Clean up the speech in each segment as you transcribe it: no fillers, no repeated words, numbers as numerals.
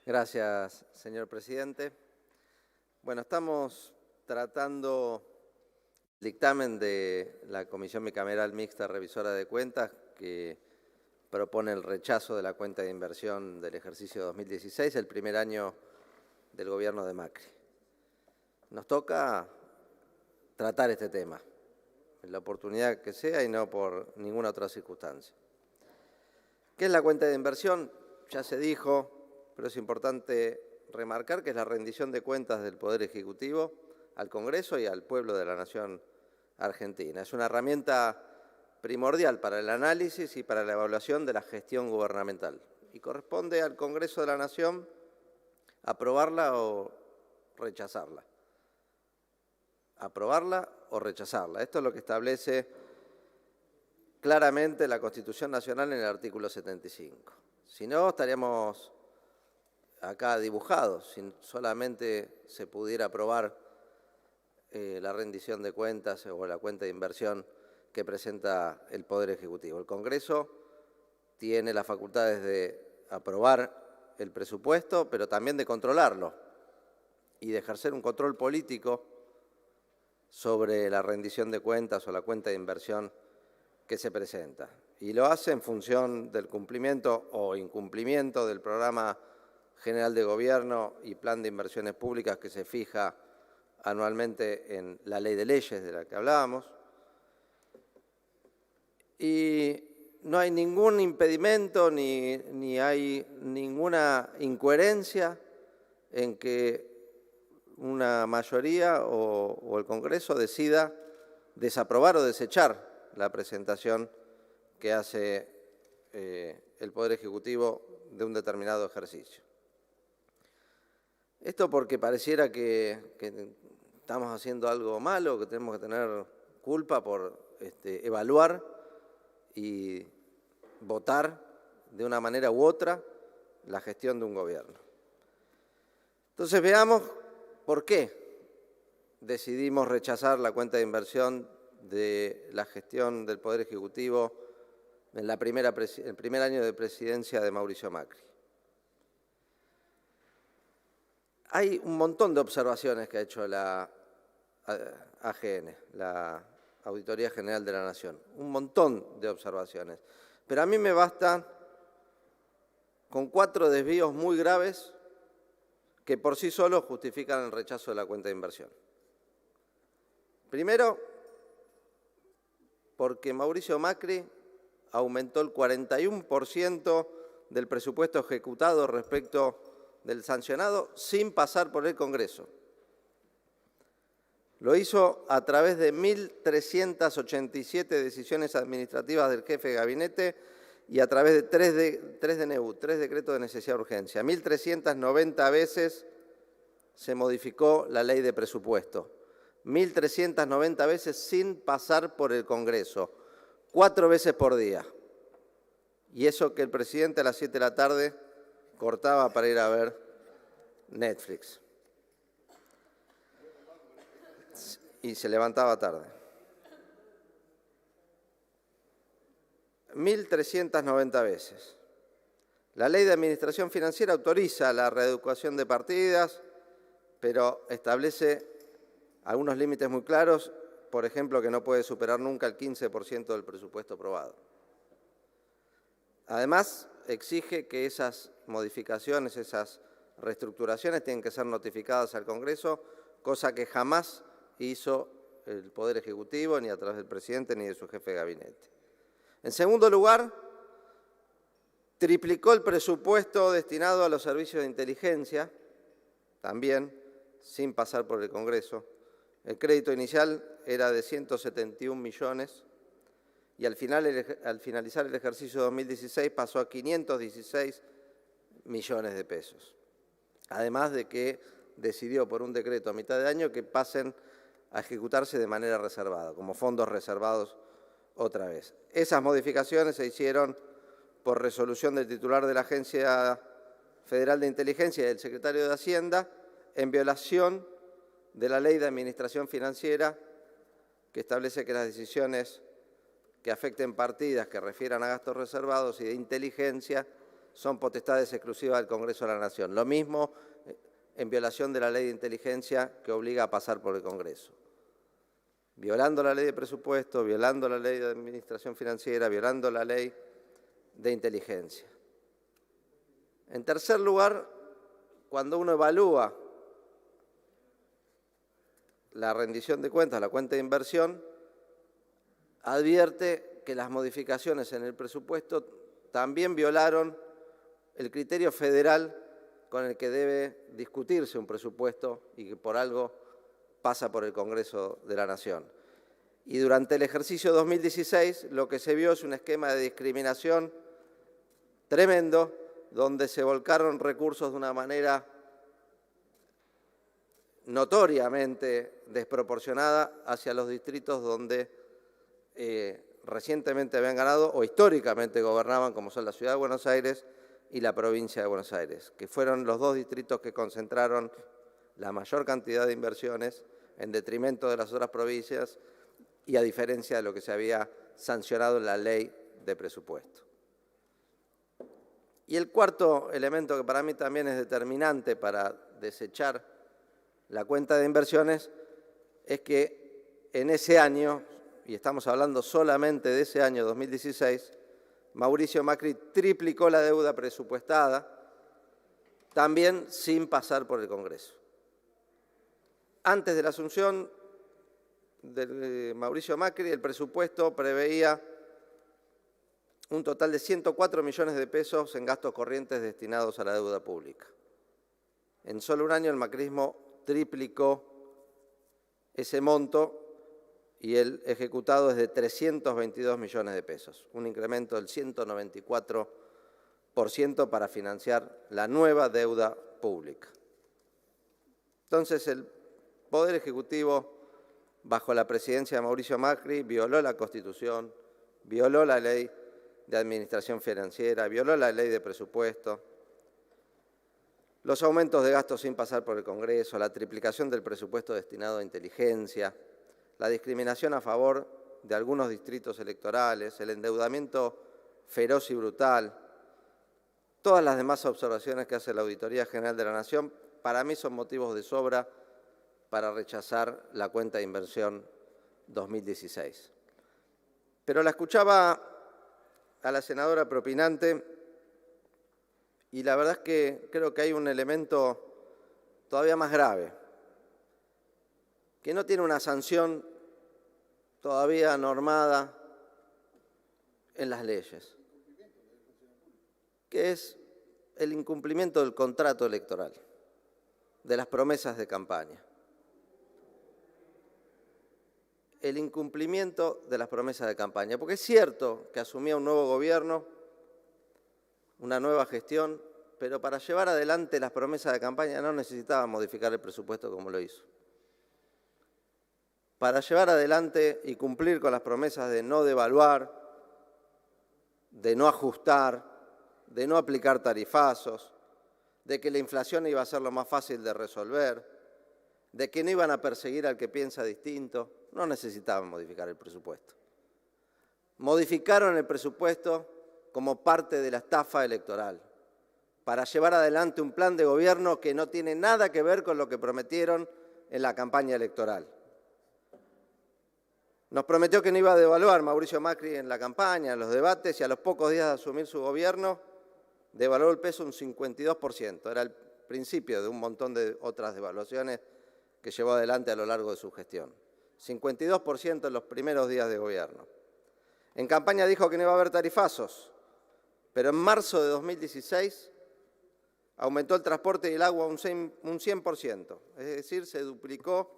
Gracias, señor presidente. Bueno, estamos tratando el dictamen de la Comisión Bicameral Mixta Revisora de Cuentas que propone el rechazo de la cuenta de inversión del ejercicio 2016, el primer año del gobierno de Macri. Nos toca tratar este tema, en la oportunidad que sea y no por ninguna otra circunstancia. ¿Qué es la cuenta de inversión? Ya se dijo, pero es importante remarcar que es la rendición de cuentas del Poder Ejecutivo al Congreso y al pueblo de la Nación Argentina. Es una herramienta primordial para el análisis y para la evaluación de la gestión gubernamental y corresponde al Congreso de la Nación aprobarla o rechazarla. Aprobarla o rechazarla. Esto es lo que establece claramente la Constitución Nacional en el artículo 75. Si no, estaríamos acá dibujados, si solamente se pudiera aprobar la rendición de cuentas o la cuenta de inversión que presenta el Poder Ejecutivo. El Congreso tiene las facultades de aprobar el presupuesto, pero también de controlarlo y de ejercer un control político sobre la rendición de cuentas o la cuenta de inversión que se presenta. Y lo hace en función del cumplimiento o incumplimiento del Programa General de Gobierno y Plan de Inversiones Públicas que se fija anualmente en la Ley de Leyes de la que hablábamos. Y no hay ningún impedimento ni hay ninguna incoherencia en que una mayoría o el Congreso decida desaprobar o desechar la presentación que hace el Poder Ejecutivo de un determinado ejercicio. Esto porque pareciera que estamos haciendo algo malo, que tenemos que tener culpa por evaluar y votar de una manera u otra la gestión de un gobierno. Entonces veamos por qué decidimos rechazar la cuenta de inversión de la gestión del Poder Ejecutivo en el primer año de presidencia de Mauricio Macri. Hay un montón de observaciones que ha hecho la AGN, la Auditoría General de la Nación, un montón de observaciones. Pero a mí me basta con 4 desvíos muy graves que por sí solos justifican el rechazo de la cuenta de inversión. Primero, porque Mauricio Macri aumentó el 41% del presupuesto ejecutado respecto del sancionado sin pasar por el Congreso. Lo hizo a través de 1.387 decisiones administrativas del jefe de gabinete y a través de 3 DNU, 3 decretos de necesidad de urgencia. 1.390 veces se modificó la ley de presupuesto. 1.390 veces sin pasar por el Congreso. 4 veces por día. Y eso que el presidente a las 7 de la tarde cortaba para ir a ver Netflix. Y se levantaba tarde. 1.390 veces. La Ley de Administración Financiera autoriza la readecuación de partidas, pero establece algunos límites muy claros, por ejemplo, que no puede superar nunca el 15% del presupuesto aprobado. Además, exige que esas modificaciones, esas reestructuraciones tienen que ser notificadas al Congreso, cosa que jamás hizo el Poder Ejecutivo, ni a través del presidente, ni de su jefe de gabinete. En segundo lugar, triplicó el presupuesto destinado a los servicios de inteligencia, también sin pasar por el Congreso. El crédito inicial era de 171 millones y al finalizar el ejercicio 2016 pasó a 516 millones de pesos. Además de que decidió por un decreto a mitad de año que pasen a ejecutarse de manera reservada, como fondos reservados otra vez. Esas modificaciones se hicieron por resolución del titular de la Agencia Federal de Inteligencia y del secretario de Hacienda en violación de la Ley de Administración Financiera que establece que las decisiones que afecten partidas que refieran a gastos reservados y de inteligencia son potestades exclusivas del Congreso de la Nación. Lo mismo en violación de la Ley de Inteligencia que obliga a pasar por el Congreso. Violando la Ley de Presupuesto, violando la Ley de Administración Financiera, violando la Ley de Inteligencia. En tercer lugar, cuando uno evalúa la rendición de cuentas, la cuenta de inversión, advierte que las modificaciones en el presupuesto también violaron el criterio federal con el que debe discutirse un presupuesto y que por algo pasa por el Congreso de la Nación. Y durante el ejercicio 2016 lo que se vio es un esquema de discriminación tremendo, donde se volcaron recursos de una manera notoriamente desproporcionada hacia los distritos donde recientemente habían ganado o históricamente gobernaban, como son la Ciudad de Buenos Aires y la provincia de Buenos Aires, que fueron los dos distritos que concentraron la mayor cantidad de inversiones en detrimento de las otras provincias y a diferencia de lo que se había sancionado en la ley de presupuesto. Y el cuarto elemento que para mí también es determinante para desechar la cuenta de inversiones es que en ese año, y estamos hablando solamente de ese año 2016, Mauricio Macri triplicó la deuda presupuestada, también sin pasar por el Congreso. Antes de la asunción de Mauricio Macri, el presupuesto preveía un total de 104 millones de pesos en gastos corrientes destinados a la deuda pública. En solo un año el macrismo triplicó ese monto y el ejecutado es de 322 millones de pesos, un incremento del 194% para financiar la nueva deuda pública. Entonces, el Poder Ejecutivo, bajo la presidencia de Mauricio Macri, violó la Constitución, violó la Ley de Administración Financiera, violó la Ley de Presupuesto, los aumentos de gastos sin pasar por el Congreso, la triplicación del presupuesto destinado a inteligencia, la discriminación a favor de algunos distritos electorales, el endeudamiento feroz y brutal. Todas las demás observaciones que hace la Auditoría General de la Nación, para mí son motivos de sobra para rechazar la cuenta de inversión 2016. Pero la escuchaba a la senadora propinante y la verdad es que creo que hay un elemento todavía más grave, que no tiene una sanción todavía normada en las leyes, que es el incumplimiento del contrato electoral, de las promesas de campaña. El incumplimiento de las promesas de campaña, porque es cierto que asumía un nuevo gobierno, una nueva gestión, pero para llevar adelante las promesas de campaña no necesitaba modificar el presupuesto como lo hizo. Para llevar adelante y cumplir con las promesas de no devaluar, de no ajustar, de no aplicar tarifazos, de que la inflación iba a ser lo más fácil de resolver, de que no iban a perseguir al que piensa distinto, no necesitaban modificar el presupuesto. Modificaron el presupuesto como parte de la estafa electoral, para llevar adelante un plan de gobierno que no tiene nada que ver con lo que prometieron en la campaña electoral. Nos prometió que no iba a devaluar Mauricio Macri en la campaña, en los debates, y a los pocos días de asumir su gobierno, devaluó el peso un 52%. Era el principio de un montón de otras devaluaciones que llevó adelante a lo largo de su gestión. 52% en los primeros días de gobierno. En campaña dijo que no iba a haber tarifazos, pero en marzo de 2016 aumentó el transporte y el agua un 100%, es decir, se duplicó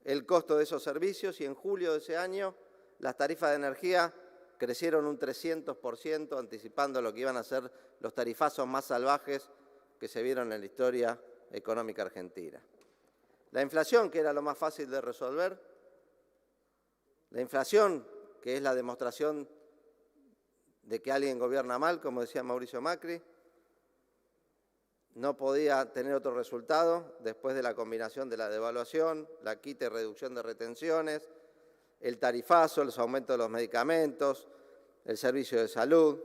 el costo de esos servicios y en julio de ese año las tarifas de energía crecieron un 300%, anticipando lo que iban a ser los tarifazos más salvajes que se vieron en la historia económica argentina. La inflación, que era lo más fácil de resolver, la inflación, que es la demostración de que alguien gobierna mal, como decía Mauricio Macri, no podía tener otro resultado después de la combinación de la devaluación, la quita y reducción de retenciones, el tarifazo, los aumentos de los medicamentos, el servicio de salud,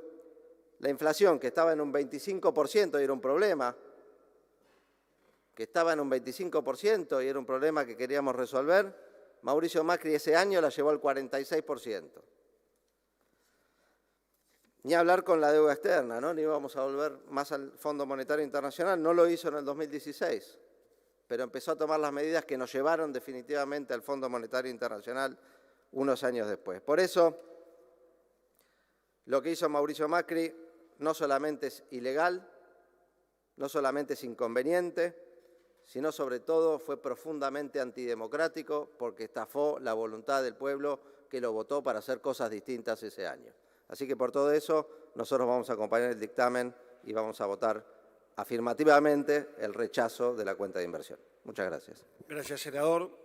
la inflación, que estaba en un 25% y era un problema, que queríamos resolver, Mauricio Macri ese año la llevó al 46%. Ni hablar con la deuda externa, ¿no? Ni íbamos a volver más al Fondo Monetario Internacional, no lo hizo en el 2016, pero empezó a tomar las medidas que nos llevaron definitivamente al Fondo Monetario Internacional unos años después. Por eso, lo que hizo Mauricio Macri no solamente es ilegal, no solamente es inconveniente, sino sobre todo fue profundamente antidemocrático porque estafó la voluntad del pueblo que lo votó para hacer cosas distintas ese año. Así que por todo eso nosotros vamos a acompañar el dictamen y vamos a votar afirmativamente el rechazo de la cuenta de inversión. Muchas gracias. Gracias, senador.